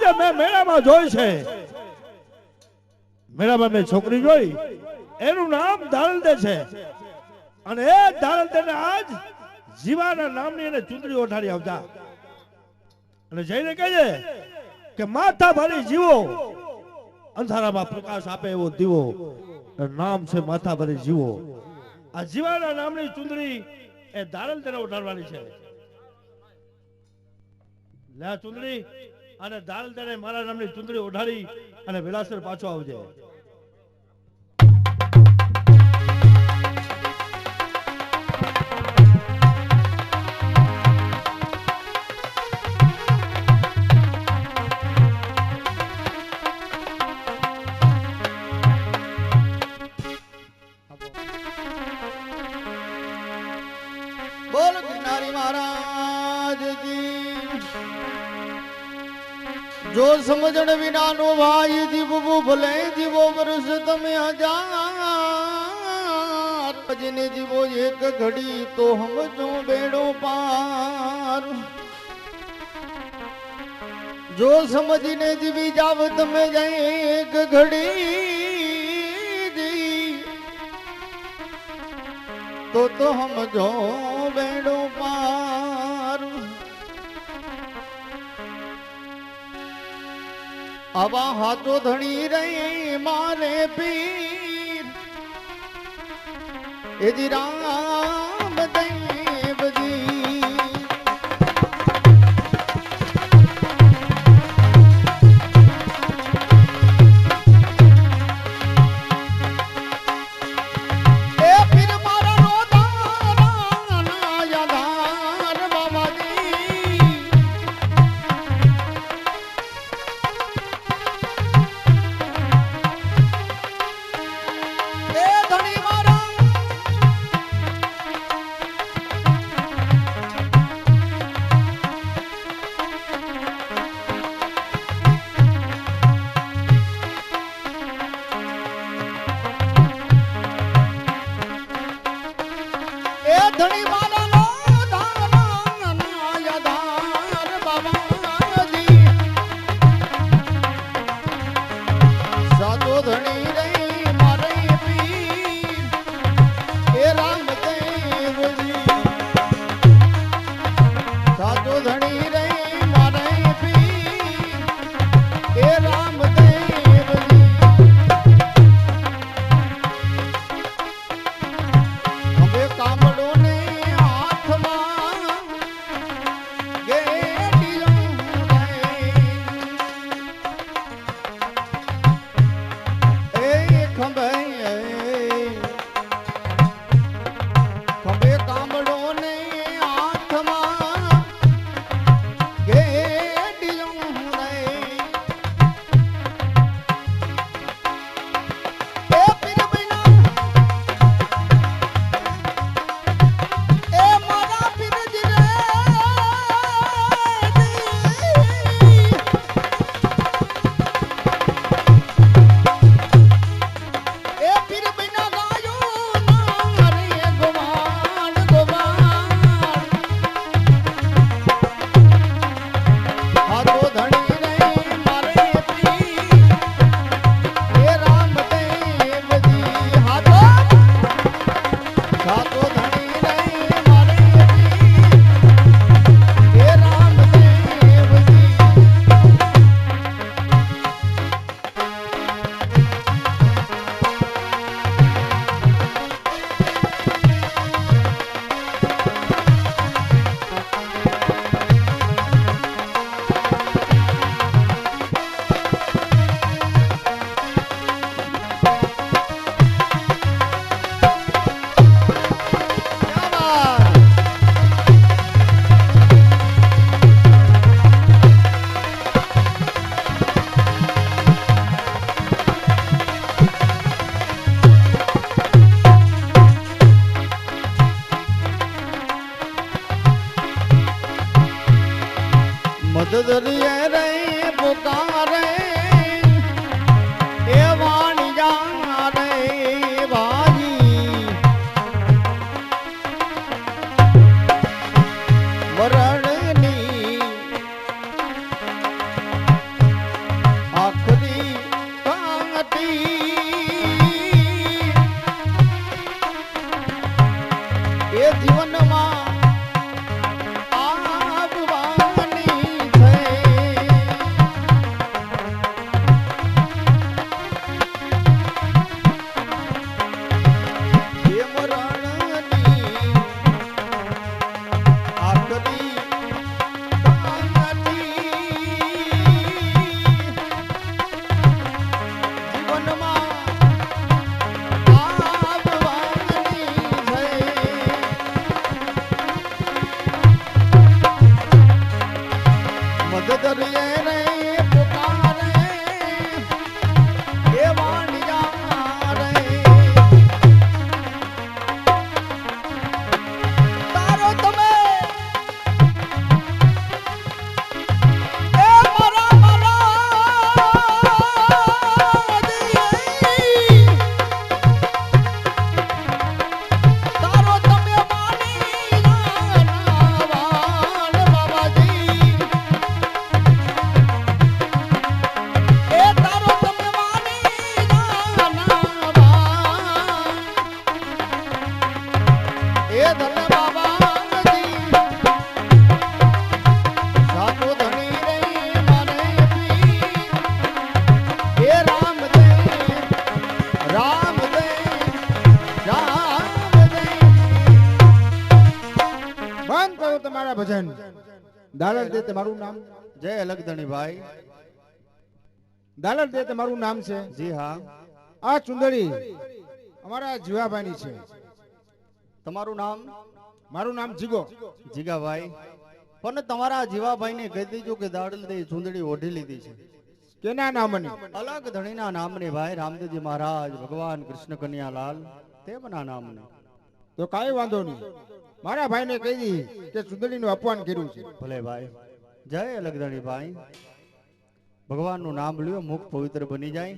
આજે મેં મેળામાં જોઈ છે, મેળામાં મેં છોકરી જોઈ, એનું નામ દાળલદે છે અને એ દાળલદેને આજ જીવાના નામની એને ચૂંદડી ઓઢાડી આવતા અને જઈને કહેજે કે માથા ભરી જીવો, અંધારામાં પ્રકાશ આપે એવો દીવો, નામ છે માથા ભરી જીવો. આ જીવાના નામની ચૂંદડી એ દાળલદેને ઓઢાડવાની છે. લે ચૂંદડી અને દાળલદેને મારા નામની ચૂંદડી ઓઢાડી અને વિલાસર પાછો આવજે. બોલ કિનારી મહારાજ કી. જો સમજણ વિનાનો ભાઈ જીવવું ભલે જીવો વર્ષ તમે હજાર, જેને જીવો એક ઘડી તો સમજો બેડો પાર. જો સમજીને જીવી જાવ તમે જાય એક ઘડી તો સમજો બેડો પાર. આવા હાથો ધણી રહી મારે પીર એજી રામ દેવજી. દરિયે રે પુકારે એ વાણિયા રે ભાઈ મરણની મધ દરિયે રે પુકારે એ વાણિયા રે તારો તમે ભજન દાલર દે તમારું નામ જય અલગધણી ભાઈ દાલર દે તમારું નામ છે જી હા આ ચુંદડી અમારા જીવાભાઈની છે તમારું નામ મારું નામ જીગો જીગાભાઈ પણ તમારા જીવાભાઈને કહી દીધું કે દાડલ દે ચુંદડી ઓઢી લીધી છે કેના નામની અલગ ધણીના નામની ભાઈ રામદેવજી મહારાજ ભગવાન કૃષ્ણ કન્યાલાલ તેમના નામની તો કાંઈ વાંધો નહીં મારા ભાઈને કહી દી કે ચુંદડીનું અપમાન કર્યું છે ભલે ભાઈ જય અલગધણી ભાઈ ભગવાનનું નામ લ્યો મુખ પવિત્ર બની જાય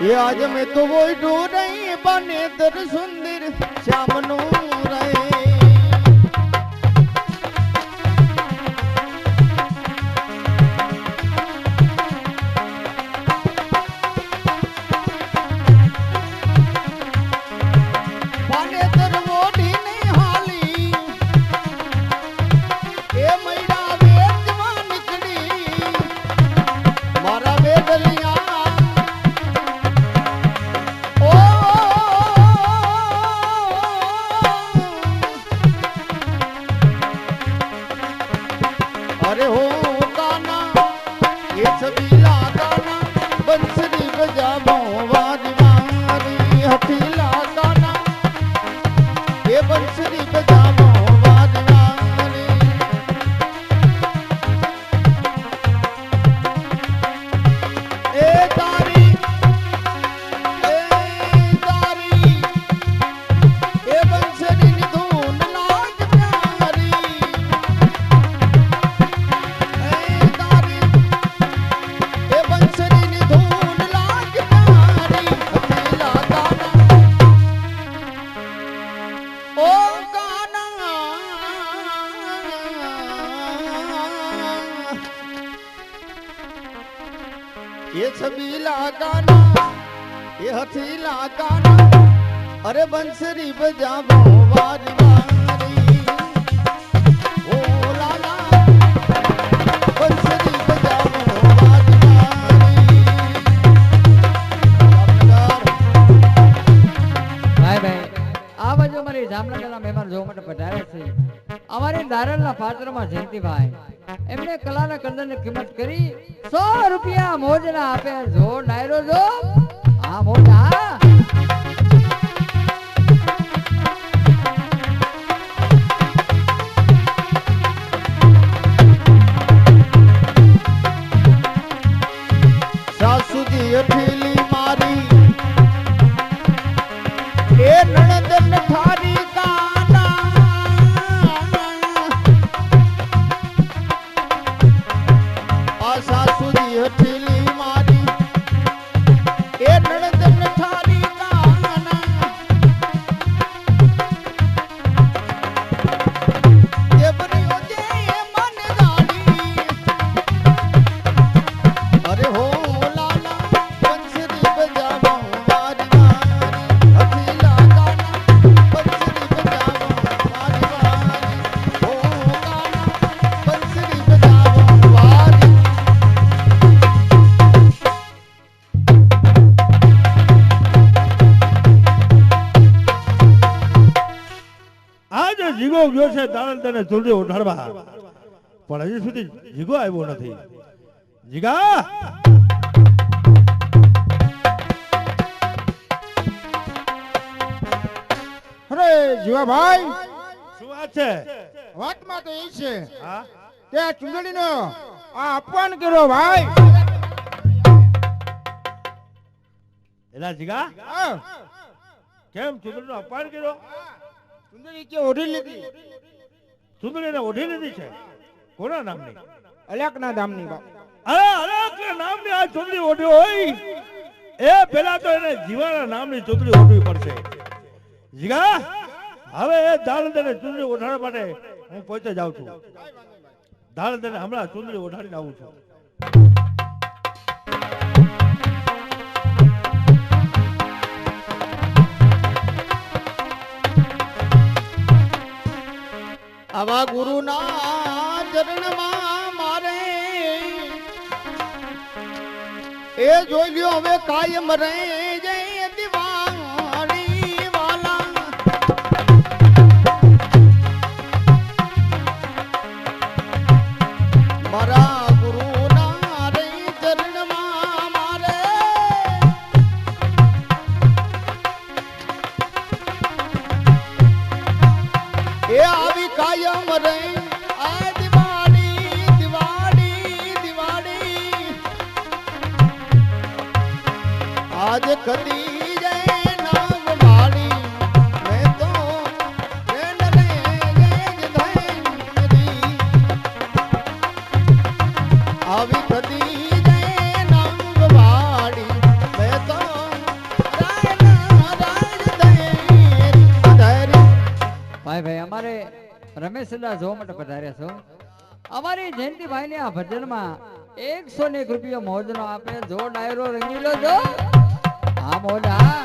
ये आज मैं तो वो ढूंढ रही बने दर सुंदर श्याम नूर बने दर वो ढीने हाली ए मैडा वेद जवान निकली मारा बेदलिया अरे हो गाना ये छबीला गाना बंसरी बजावो वारी वारी हठीला गाना ये बंसरी बजावो वारी वारी ए तारी ए बंसरी नी धून लाग प्यारी ये छबीला गाना ये हथीला गाना अरे बंसरी बजावो वारी वारी ओ लाला बंसरी बजावो वारी वारी ભાઈ ભાઈ આ બાજુ અમારી જામનગરના મહેમાન જોવા માટે પધાર્યા છે અમારી દારલના પાત્રમાં જયંતિભાઈ એમને કલાના કંદનની કિંમત કરી 100 રૂપિયા મોજના આપે જો ડાયરો જો આ મોજા सासू जी अठीली मारी ए नणंदन थारी गाना आ सासू जी अठीली मारी ए नणंदन थारी गाना ये बनियो जे मन गाड़ी अरे हो लाला बंसरी बजावो वारी वारी हथीला गाना बंसरी बजावो वारी वारी हो गाना बंसरी बजावो वारी આજે જીગો ગયો છે દાનલ તને ચૂંટણી ઉઠાડવા પણ હજી સુધી જીગો આવ્યો નથી જીગા જો ભાઈ શું વાત છે? વાતમાં તો એ છે હા કે આ ચૂંદડીનો આ અપમાન કર્યો ભાઈ. એલા જીગા હા, કેમ ચૂંદડીનો અપમાન કર્યો? ચૂંદડી કે ઓઢી લીધી ચૂંદડીને ઓઢી લીધી છે? કોના નામની? અલકના ધામની બાપ. અરે અરે કે નામની આ ચૂંદડી ઓઢી હોય એ પેલા તો એને જીવાના નામની ચૂંદડી ઓઢવી પડશે. જીગા હવે એ દાલંદરને ચૂંદડી ઓઢાડવા માટે હું પોતે જાઉં છું. દાલંદરને હમણાં ચૂંદડી ઓઢાડીને આવું છું. આવા ગુરુના ચરણમાં મારે એ જોઈ લ્યો હવે કાયમ રહે જય દિવાળી વાલા. મારા ગુરુના રે ચરણમાં મારે એ આવી કાયમ રે આ દિવાળી દિવાળી દિવાળી. આજ કદી જય નાગ વાળી મેં તો રેન રે ધૈરી. આવી કદી જય નાગ વાળી મેં તો રેન ધૈરી. ભાઈ ભાઈ અમારે રમેશદા જોવા માટે પધાર્યા છો. અમારી જયંતિભાઈ ને આ ભજનમાં 101 રૂપિયા મોજનો આપે. જો ડાયરો રંગીલો જો હા મોજ હા.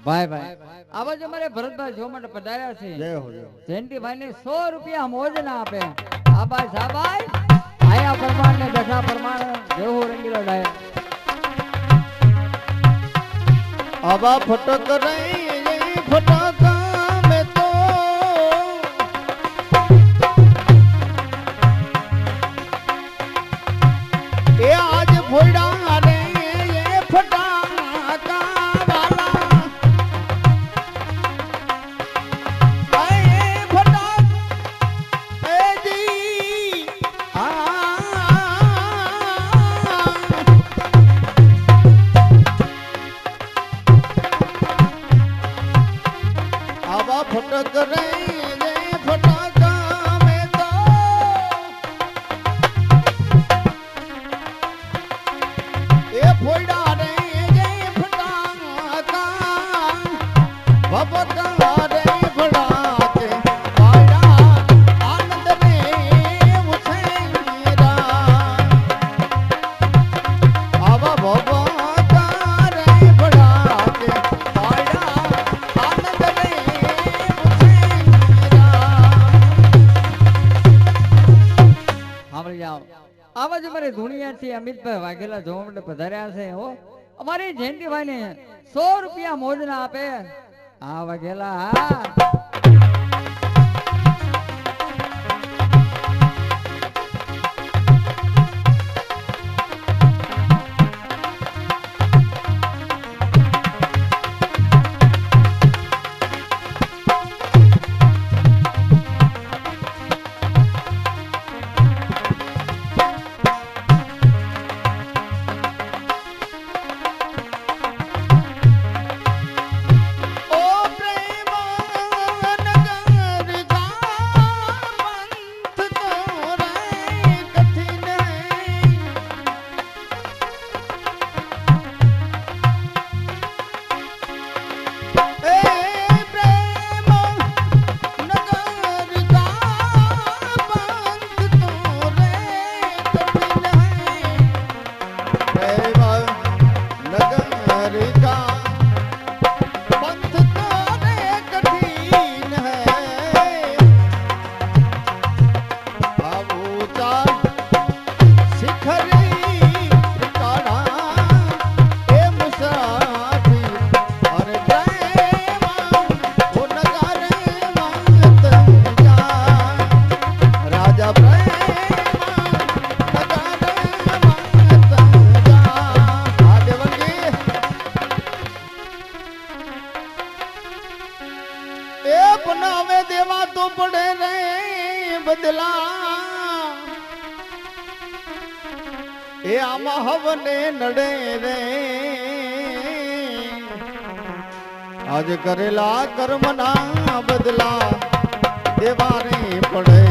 ભાઈ ભાઈ આ બાજુ અમારે ભરતભાઈ જોવા માટે પધાર્યા છે. જય હો જય હો. જયંતિભાઈ ને 100 રૂપિયા મોજના આપે. આભાઈ સાબાઈ આયા પ્રમાણ ને દશા પ્રમાણ જેવો રંગીલો ડાય. આવા ફટક રહી ફટક મેં તો એ આજ ફોડા રે એ ફટાકા વાલા. એ ફટાક એ જી આવા ફટક રે એ ફટાકા મેં તો એ ફોડા રે એ ફટાકા ભપકા રે ફડાકે વાડા આનંદ રે ઉછેરા. આવા ભપકા રે ફડાકે વાડા આનંદ રે ઉછેરા. સાંભળી જાઓ. આ બાજુ મારે ધુણિયાથી અમિતભાઈ વાઘેલા જોવા માટે પધાર્યા છે. હો અમારી જયંતિભાઈ ને 100 રૂપિયા મોજના આપે. હા વાઘેલા હા. ઓ પ્રેમ પડે રે બદલા એ આમાં હવને નડે રે આજ કરેલા કર્મના બદલા દેવારે પડે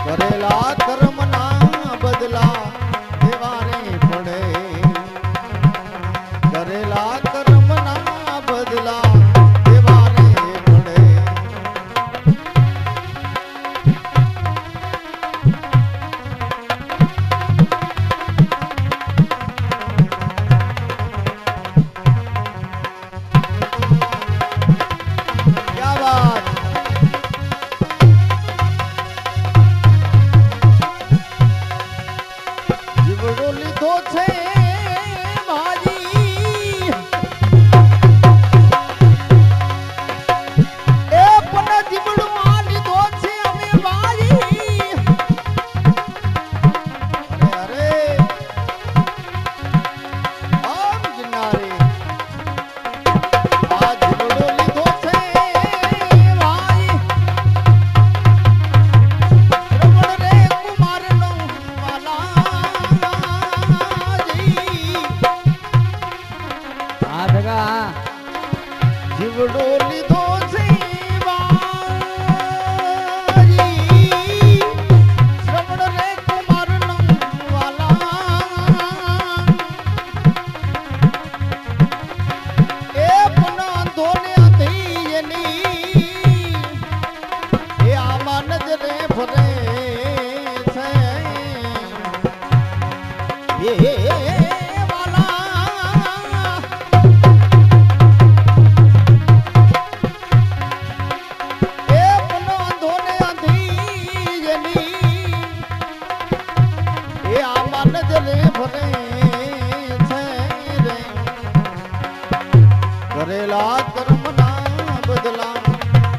કરેલા કર્મના બદલા દેવારે પડે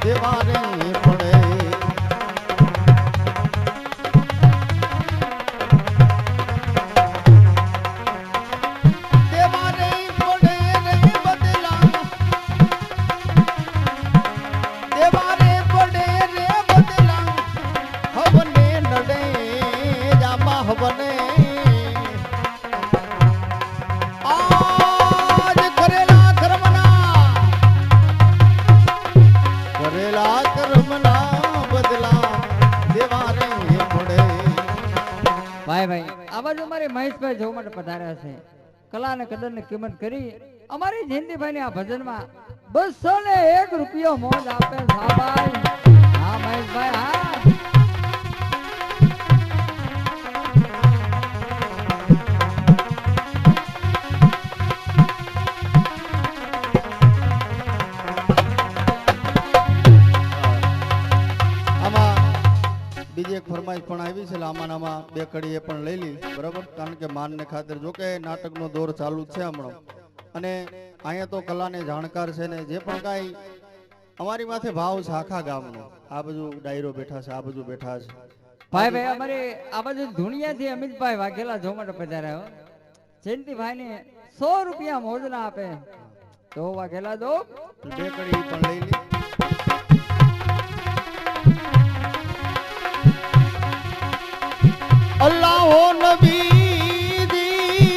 દેવારે પડે રે બદલા દેવારે પડે રે બદલા હવને નડે જામા હવને ભાઈ ભાઈ આ બાજુ અમારે મહેશભાઈ જોવા માટે પધાર્યા છે. કલા અને કદર ની કિંમત કરી અમારી જયંતિભાઈ ની આ ભજનમાં 201 રૂપિયો મોજ આપે સાબાઈ. હા મહેશભાઈ હા. બીજી એક ફરમાઈશ પણ આવી છે આમાં બે કડી એ પણ લઈ લી બરાબર કારણ કે માનને ખાતર જો કે નાટકનો દોર ચાલુ છે હમણાં અને અહીંયા તો કલાને જાણકાર છે ને જે પણ કાંઈ અમારી માથે ભાવ છે આખા ગામનો આ બાજુ ડાયરો બેઠા છે આ બાજુ બેઠા છે ભાઈ ભાઈ અમારે આ બાજુ ધુણિયાથી અમિતભાઈ વાઘેલા જોવા માટે પધાર્યા જયંતિભાઈ ને 100 રૂપિયા મોજના આપે તો વાઘેલા દો બે કડી પણ લઈ લી. અલ્લાહો નબી દી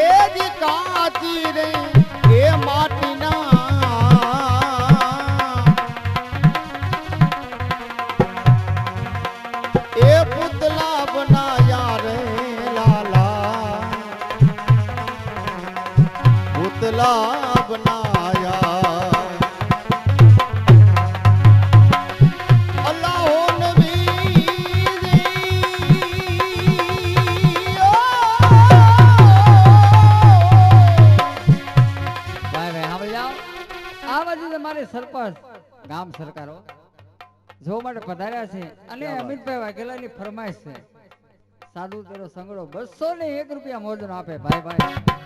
એ દી કાચી રે એ માટીના એ રામ સરકારો જોવા માટે પધાર્યા છે અને અમિતભાઈ વાઘેલાની ફરમાઈશ છે સાધુ તેરો સંગડો 201 રૂપિયા મોજનો આપે ભાઈ ભાઈ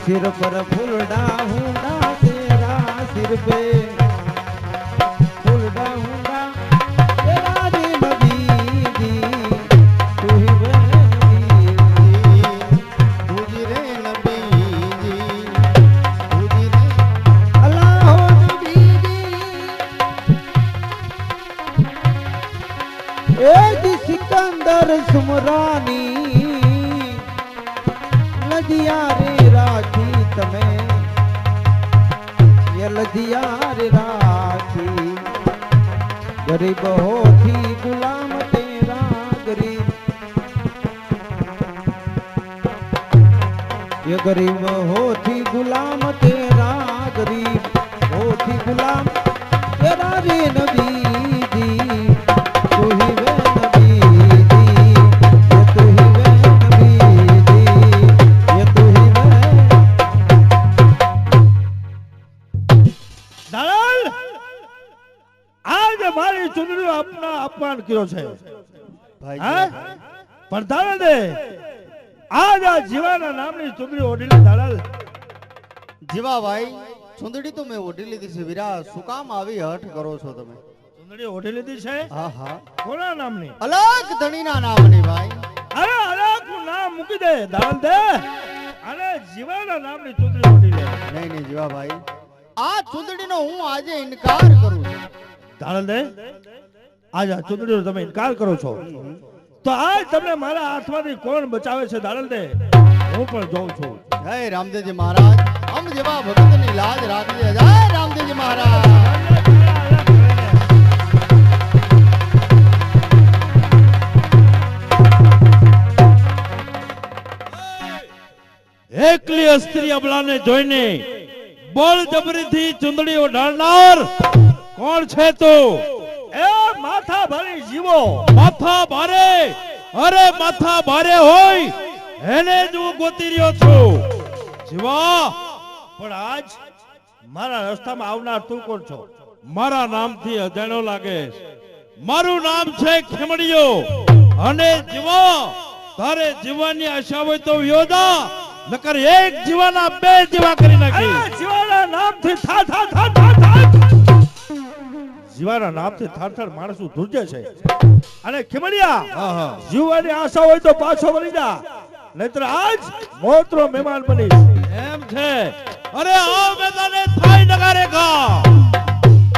सिर पर फूलडा हुंडा तेरा सिर पे फूलडा हुंडा तेरा रे नबी जी तू ही वे नबी तू जी रे नबी जी तू जी रे अल्लाह नबी जी ए जी सिकंदर सुमरानी लदिया रे राखी तमे ये लदिया रे राखी गरीब हो थी गुलाम तेरा गरीब ये गरीब हो थी गुलाम तेरा गरीब हो थी गुलाम तेरा रे नबी जी तू ही वे नबी जी ये तू ही वे नबी जी ये तू ही वे દાલાલ, આજે મારી ચૂંટણીઓ આપના અપમાન કર્યો છે ભાઈ હા પણ દાડલ દે આજ આ જીવાના નામની ચુંદડી ઓઢીને દાડલ જીવાભાઈ ચુંદડી તો મેં ઓઢી લીધી છે વીરા, શું કામ આવી હઠ કરો છો તમે? ચુંદડી ઓઢી લીધી છે હા હા, કોના નામની? અલગ ધણીના નામની ભાઈ. અરે અલગનું નામ મૂકી દે દાડલ દે અને જીવાના નામની ચુંદડી ઓઢી લે. નહીં નહીં જીવાભાઈ, આ ચુંદડીનો હું આજે ઇનકાર કરું છું. દાડલ દે આજ આ ચુંદડીનો તમે ઇનકાર કરો છો તો આજ તમને મારા હાથમાંથી કોણ બચાવે છે દાડલ દે હું પણ જોઉં છું. જય રામદેવજી મહારાજ, આમ જેવા ભક્તની લાજ રાખજે. જય રામદેવજી મહારાજ. એકલી અસ્ત્રી અબલાને જોઈને બળજબરીથી ચુંદડી ઓઢાડનાર કોણ છે તું? એ માથા ભારે જીવો. માથા ભારે? અરે માથા ભારે હોય એને જ હું ગોતી રહ્યો છું જીવા. પણ આજ મારા રસ્તામાં આવનાર તું કોણ છો? મારા નામથી અજાણ્યો લાગે. મારું નામ છે ખીમડીયો. અને જીવા તારે જીવવાની આશા હોય તો યોદા, નકર એક જીવાના બે જીવા કરી નાખી. જીવાના નામથી થા થા થા થા થા જીવાના નામથી થાર થાર માણસો ધ્રુજે છે. અને ખીમડિયા જીવવાની આશા હોય તો પાછો વળી જા, નહીતર આજ મોતરો મહેમાન બનીશ. એમ છે? અરે આવ મેદાને થાય નગારે કા.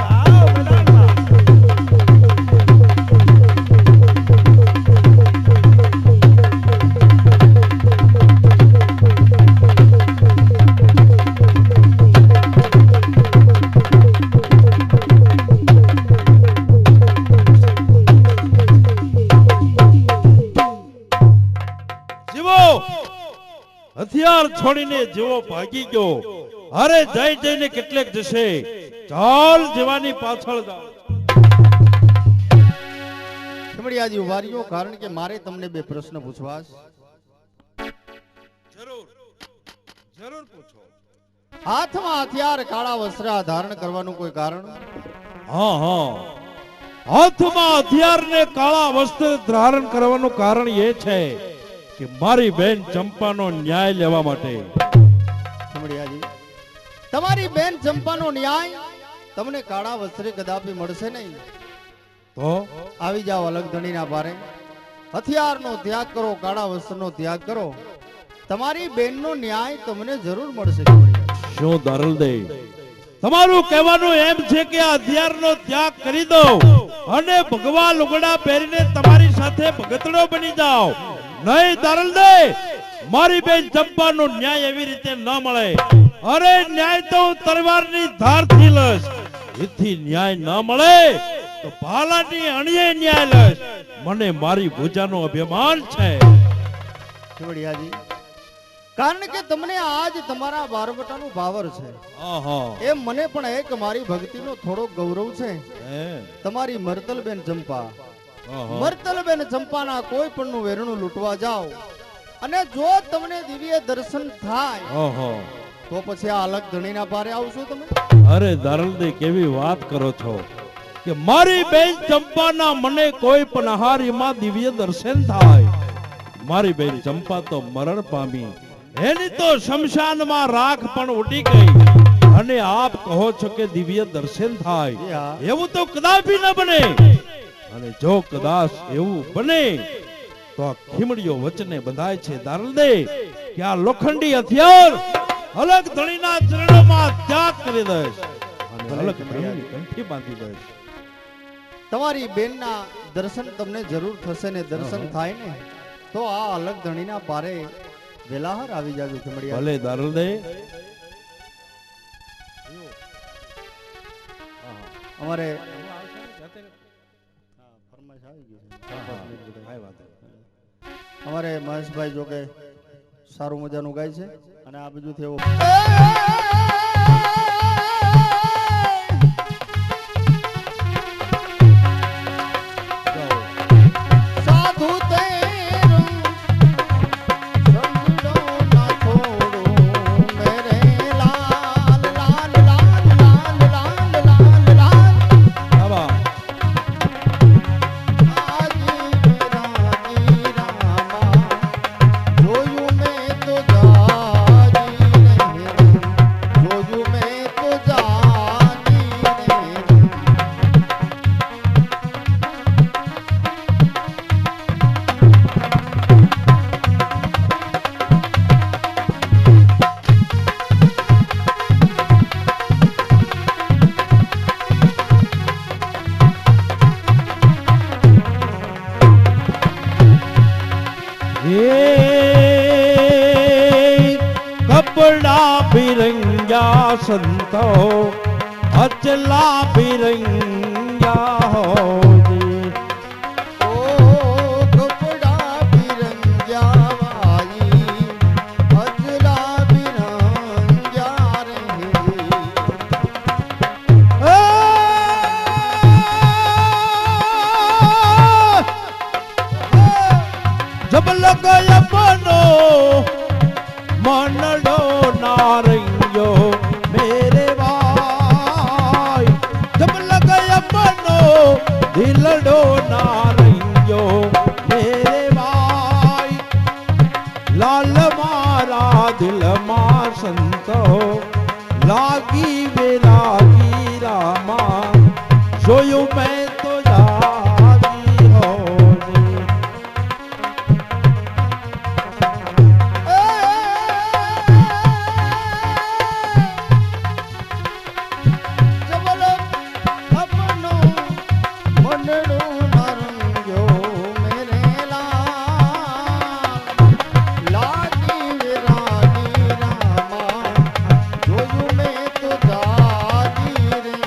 આવ મેદાનમાં. હથિયાર છોડીને જેવો ભાગી ગયો. અરે જઈ જઈને કેટલેક જશે. ચાલ જીવાની પાછળ જાઓ. ખીમડિયાજી ઉભા રહ્યો, કારણ કે મારે તમને બે પ્રશ્ન પૂછવા છે. જરૂર પૂછો. હાથમાં હથિયાર કાળા વસ્ત્ર ધારણ કરવાનું કોઈ કારણ? હા હા, હાથમાં હથિયારને કાળા વસ્ત્ર ધારણ કરવાનું કારણ એ છે કે મારી બેન ચંપાનો ન્યાય લેવા માટે. ખીમડિયાજી, તમારી બેન ચંપાનો ન્યાય તમને કાળા વસ્ત્રે કદાપી મળશે નહીં. તો આવી જાઓ અલગ ધણીના પારે, હથિયારનો ત્યાગ કરો, કાળા વસ્ત્રનો ત્યાગ કરો, તમારી બેનનો ન્યાય તમને જરૂર મળશે. ખીમડિયાજી, શું દારલ દે તમારું કહેવાનું એમ છે કે આ હથિયારનો ત્યાગ કરી દો અને ભગવા લુગડા પહેરીને તમારી સાથે ભગતડો બની જાઓ? નહીં દારલ દે, મારી બેન ચંપાનો ન્યાય એવી રીતે ન મળે. અરે ન્યાય તો હું તલવારની ધારથી લઈશ. એથી ન્યાય ન મળે તો ભાલાની અણીએ ન્યાય લઈશ. મને મારી ભુજાનો અભિમાન છે. ખીમડિયાજી, કારણ કે તમને આજ તમારા બારવટાનું પાવર છે, આહા એમ મને પણ એક મારી ભક્તિનો થોડો ગૌરવ છે. તમારી મર્તલબેન ચંપા, મર્તલબેન ચંપાના કોઈ પણ નું વેરણું લૂંટવા જાઓ અને જો તમને દિવ્ય દર્શન થાય તો પછી આ અલગ ધણીના પારે આવશો તમે? અરે દારલદે કેવી વાત કરો છો કે મારી બેન ચંપાના મને કોઈ પણ આહારીમાં દિવ્ય દર્શન થાય. મારી બેન ચંપા તો મરણ પામી, એની તો શમશાનમાં રાખ પણ ઉડી ગઈ અને આપ કહો છો કે દિવ્ય દર્શન થાય. એવું તો કદાપી ન બને. અને જો કદાચ એવું બને તો આ ખીમડીઓ વચને બંધાય છે દારલદે કે આ લોખંડી હથિયાર અલગ ધણીના ચરણોમાં ત્યાગ કરી દઈશ અને અલગ ધણીની કંઠી બાંધી દઈશ. તમારી બેનના દર્શન તમને જરૂર થશે ને દર્શન થાય ને તો આ અલગ ધણીના પારે વેલાહર આવી જાજો. ખીમડિયા, ભલે દારલદે. અમારે અમારે મહેશભાઈ જો કે સારું મજાનું ગાય છે અને આ બધું થયું સાધુ दुबड़ा बिरंगा संतो अचला बिरंगा हो जी। ओ दुबड़ा बिरंगा भाई अजला बिरंगा रहे। जब लगय बनो मनडो नारंगो मेरे भाई, जब लगय बनो दिलडो नारंगो मेरे भाई। लाल मारा दिल मा संतो लागी विरागी रामा, जोयू मैं तो जागी हो जी। जबल अपनो मनडो नारंगो मेरे लाल, लागी विरागी रामा, जोजू में तो जागी रे,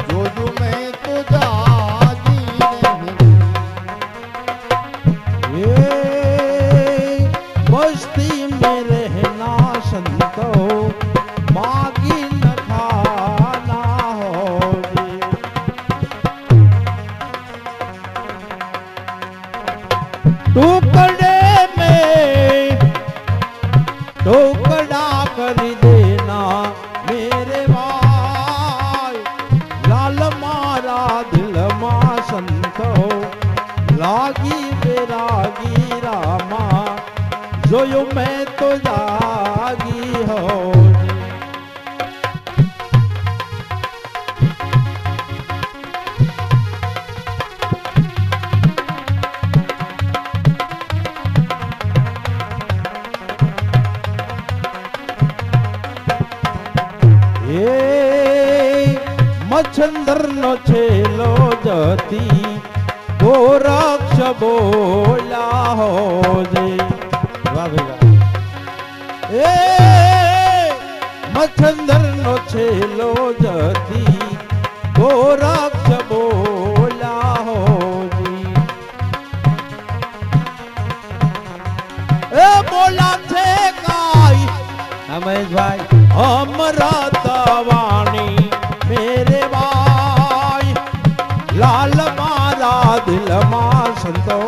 जोजू में तो जागी रे। ये बस्ती में रहना संतो मागी न खाना हो जी। टुकड़े में टुकड़ा कर देना मेरे भाई। लाल मारा दिल मा संतो लागी बेरागी रामा, जोयो मैं तो जागी हो जी। ए मच्छंदर नो छेलो जती गोरक्ष बोला हो जे। वाह भैया। ए मच्छंदर नो छेलो जती गोरक्ष बोला हो जी। ए बोला थे काई महेश भाई अमृत वाणी मेरे भाई। लाल मारा दिल मा संतो